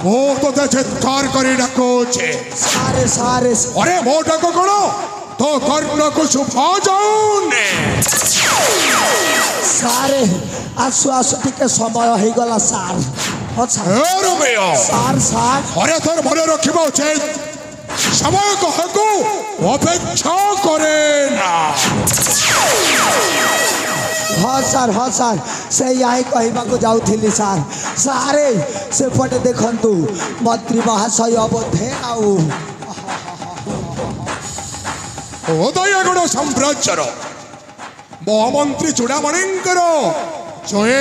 मो तो चित्कार करी डाकुचे सारे सारे अरे मो डाक कौन तो कर्ण को छुपा जाऊने सारे आसु आसु टिके समय हो गला सार सार सार अरे तोर मन रखा उचित समय कहकू अपेक्षा करे ना हाँ सार से यहाँ कहवाक जाऊली सार सारे से पटे देखु मंत्री महाशय बोधे आउ उदयगुण साम्राज्यर महामंत्री चूड़ामणिंकर जय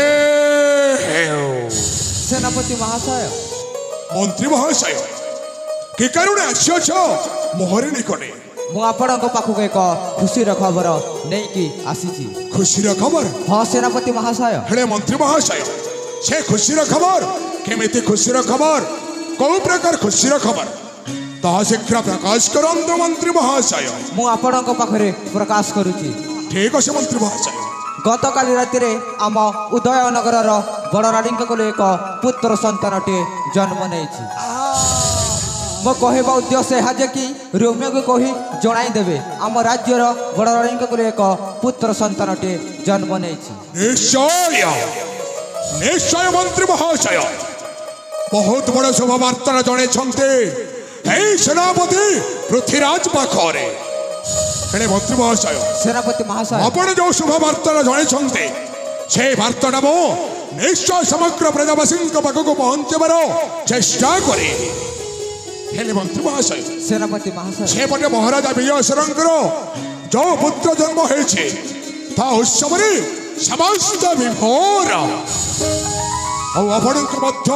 सेनापति महाशय मंत्री महाशय कि कारण आस मोहरी निकटे मुझे एक खुशीर खबर नहीं आसी खुशीर खबर हाँ सेनापति महाशय हेले मंत्री महाशय से खुशीर खबर केमिति खुशीर खबर कौ प्रकार खुशीर खबर ता शीघ्र प्रकाश करंतु मंत्री महाशय मुझे प्रकाश करुच्ची ठीक अच्छे मंत्री महाशय गत काली राति आम उदयनगर बड़ राणी को एक पुत्र संतानटे जन्म नहीं मो कहवा उद्देश्य है जे कि रोमियो को कही जनईदेवे आम राज्यर बड़ राणी को एक पुत्र संतानटे जन्म नहीं निश्चय निश्चय मंत्री महाशय बहुत बड़ शुभवार्ता जड़े सेनापति पृथ्वीराज पाखरे मंत्री महाशय सेनापति महाशय आपण जो शुभवार्ता जड़े से वार्ता मो निश्चय समग्र प्रजावासी पाखक पहुंचबार चेष्टा करे मंत्री महाशय सेनापति महाशय सेपटे महाराजा विजयेश्वरंकर जो पुत्र जन्म होइछे ता उत्सव समस्त विभोर आपणक मध्य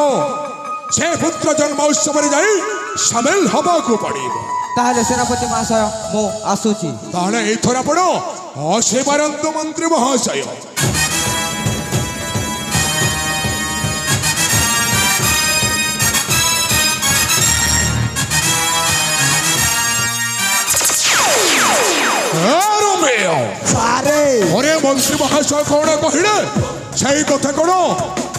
से पुत्र जन्म उत्सव जाई सामिल हवा को पड़िबो ताहले सेनापति महाशय मो आसुची ताहले एथर आपण आसेबारंत मंत्री महाशय अरे मंत्री महाशय कौन कहले से कथा कौन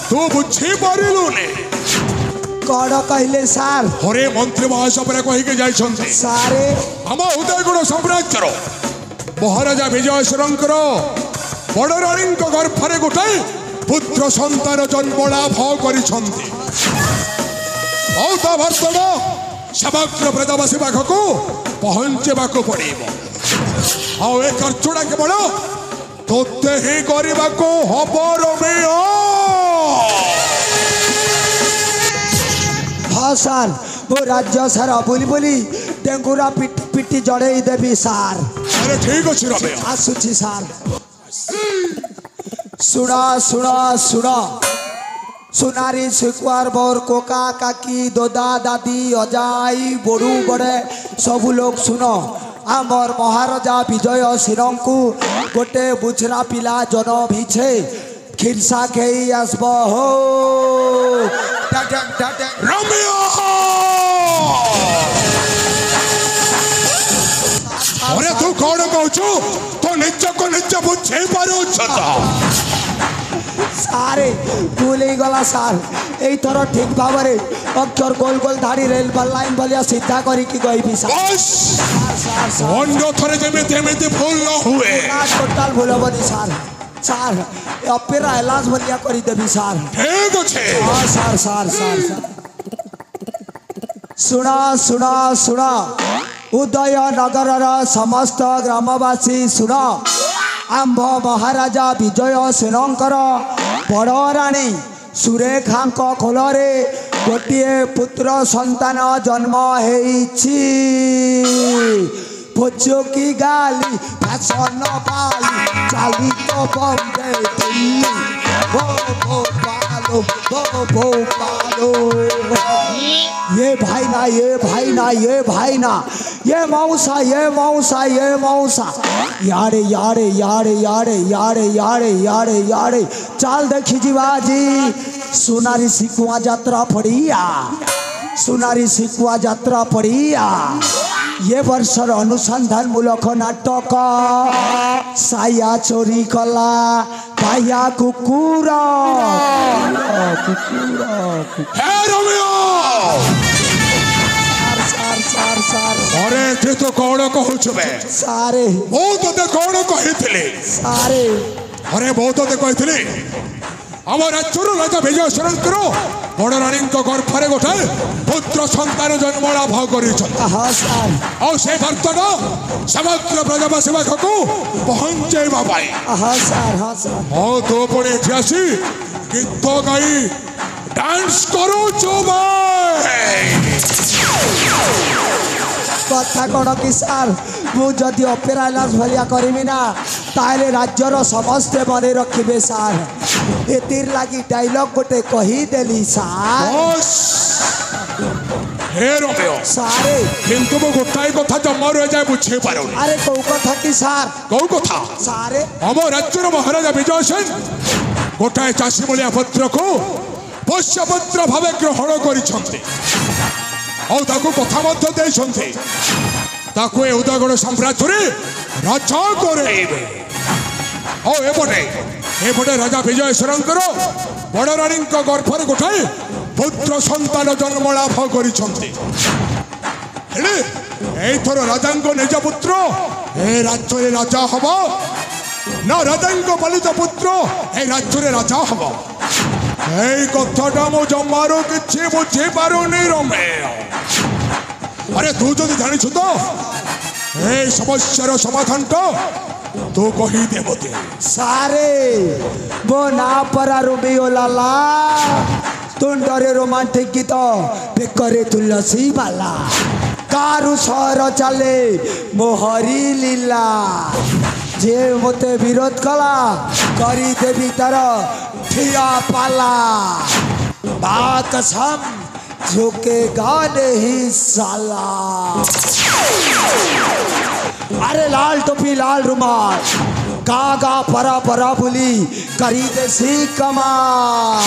तू बुझी पारिलुने कौन कहले सार अरे मंत्री महाशय पर कहिके जाइछन्ते सारे हम उदयगुण साम्राज्यर महाराजा विजयेश्वरंकर बड़ राणी गर्भरे गोटाए पुत्र संतान जन्म लाभ करिछन्ते वार्ता समग्र प्रजावासी पाखक पहुंचवाक पड़िबो आउ एक चूड़ा केवल तोते ही करने को हबर हाँ सार मो राज्य सारा बोली बोली डेंगुरा पिटी जड़े देवी सार अरे ठीक अच्छे रमे आसुची सार सुना सुना सुना सुनारी सिकुआर बोर कोका काकी दोदा दादी अजाई बड़ू बड़े सबू लोग सुनो आमर महाराजा विजय सिंह को गोटे बुझरा पिला जन्म भीछे खिरसा खेई आसब हो अरे तू कौन कहू तो निज को निज बुझे पारो सारे भूल गला सार यही थर ठीक भाव में अक्षर गोल गोल धाड़ी रेल लाइन भलिया सीधा करिकी गई भूल न हुए टोटाल भूल हेनी सार सार अपेरा एलाज भलिया करदेवी सार ठीक अच्छे हाँ सार सार सार सार सुना सुना सुना उदय नगर समस्त ग्रामवासी सुना आंभ महाराजा विजय सेनकर बड़ राणी सुरेखा कोलरे गोटे पुत्र संतान जन्म होइछि पोचोकी गाली फैशन पाली चाली तो बम्बे दिल्ली भो पालो ये भाई ना ये भाई ना ये भाई ना ये मौसा ये मौसा ये मौसा यारे यारे यारे यारे यारे यारे यारे यारे चाल देखी जीवाजी सुनारी सिकुआ यात्रा पड़िया सुनारी सिकुआ यात्रा पड़िया ये वर्षर अनुसंधान मूलक नाटक साया चोरी कला पाया कुकुर हे रोमियो सार सार अरे तू तो कौन कहूछु बे सारे बहुत ते कौन कहिथिले सारे अरे बहुत ते कहिथिले আমার রাজ্যর রাজা বিজয় শরণকর বড় রানীଙ୍କ গর্ভরে গোটাଏ পুত্র সন্তান জন্ম লাভ କରିଛନ୍ତି हाँ सार ଆଉ ସେ ବାର୍ତ୍ତାଟା ସମଗ୍ର ବ୍ରଜବାସୀ ପାଖକୁ ପହଞ୍ଚାଇବା ପାଇଁ हाँ सार ଆଉ ତୁ ପୁଣି ଏଠି ଆସି ଗୀତ ଗାଇ ଡାନ୍ସ କରୁଛୁ कथा कौन कि सार मुझे अपेरा लाज भलिया करी ना ताले राज्यर समस्ते मन रखिए सार एतिर लगी डायलॉग गोटे कहीदेली सार हे रोमियो सारे କିନ୍ତୁ ମୁଁ ଗୋଟାଏ କଥା ଜମାରୁ ଏଯାଏ ବୁଝି ପାରୁନି अरे कौ कथा कि सार କୋଉ କଥା सारे ଆମ ରାଜ୍ୟର ମହାରାଜା ବିଜୟ ସେନ ଗୋଟାଏ ଚାଷୀ ମୂଳିଆ ପତ୍ରକୁ ପୋଷ୍ୟପତ୍ର ଭାବେ ଗ୍ରହଣ କରିଛନ୍ତି ଆଉ ତାକୁ କଥା ମଧ୍ୟ ଦେଇଛନ୍ତି ତାକୁ ଏ ଉଦୟଗଡ଼ ସାମ୍ରାଜ୍ୟରେ ରାଜା କରେଇବେ ଆଉ ଏପଟେ ରାଜା ବିଜୟେଶ୍ୱରଙ୍କର ବଡ଼ ରାଣୀଙ୍କ ଗର୍ଭରେ ଗୋଟାଏ ପୁତ୍ର ସନ୍ତାନ ଜନ୍ମ ଲାଭ କରିଛନ୍ତି ହେଲେ ଏଇଥର ରାଜାଙ୍କ ନିଜ ପୁତ୍ର ଏ ରାଜ୍ୟରେ ରାଜା ହବ ନା ରାଜାଙ୍କ ପାଳିତ ପୁତ୍ର ଏ ରାଜ୍ୟରେ ରାଜା ହବ এই কথাটা মু জমারু কিছু বুঝি পারুনি রমেশ আরে তু যদি জানিছু তো এই সমস্যার সমাধানটা তু কহি দে মতে सारे वो ना परा रोमियो लाला तुंडरे रोमांटिक गीत बेकरे तुलसी बाला कारू सहर चले मोहरी लीला जे मते विरोध कला करी देवी तार ठिया पाला बात सम झुकेगा नहीं साला अरे लाल टोपी लाल रुमाल कागा परा परा बुली करी देसी कमाल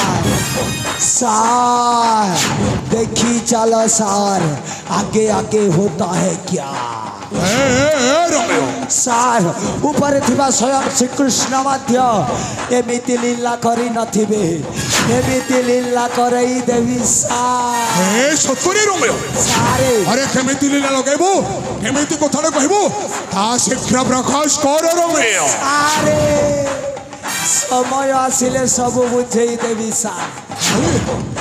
सार देखी चलो सार आगे आगे होता है क्या सार ऊपर थिबा स्वयं श्री कृष्ण मध्य एमिति लीला करी नथिबे एमिति लीला करई देवी सार सतुरी रोमियो सारे अरे केमिति लीला लगेबो केमिति कथाटा कहबो ता शीघ्र प्रकाश कर रोमियो सारे समय आसिले सब बुझेई देवी सार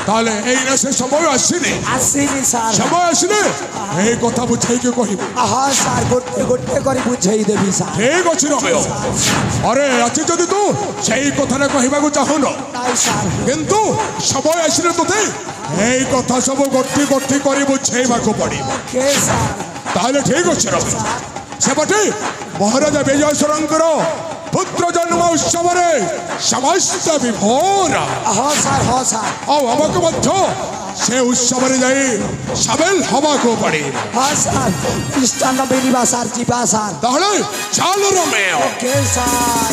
তাহলে এই না সে সময় আসেনি आसिनी सार সময় আসলে এই কথা বুঝাইকে কহিবো हाँ सार गोटे गोटे करी बुझेई देवी सार ঠিক আছে রমেশ আরে আছি যদি তু সেই কথাটা কহিବାକୁ চাহুন नाई सार কিন্তু সময় আসলে তোতে এই কথা সব গটি গটি করে বুঝাইବାକୁ পড়িব के सार তাহলে ঠিক আছে রমেশ সেপটে মহারাজা বিজয়েশ্বরଙ୍କର পুত্র জন্ম উৎসবরে সমস্ত বিভোর हाँ सार ଆଉ ଆମକୁ ମଧ୍ୟ ସେ ଉତ୍ସବରେ ଯାଇ ସାମିଲ ହବାକୁ ପଡ଼ିବ हाँ सार ख्रिस्टान बेलिबा सार जीवा सार ତାହେଲେ ଚାଲ ରମେୟ के सार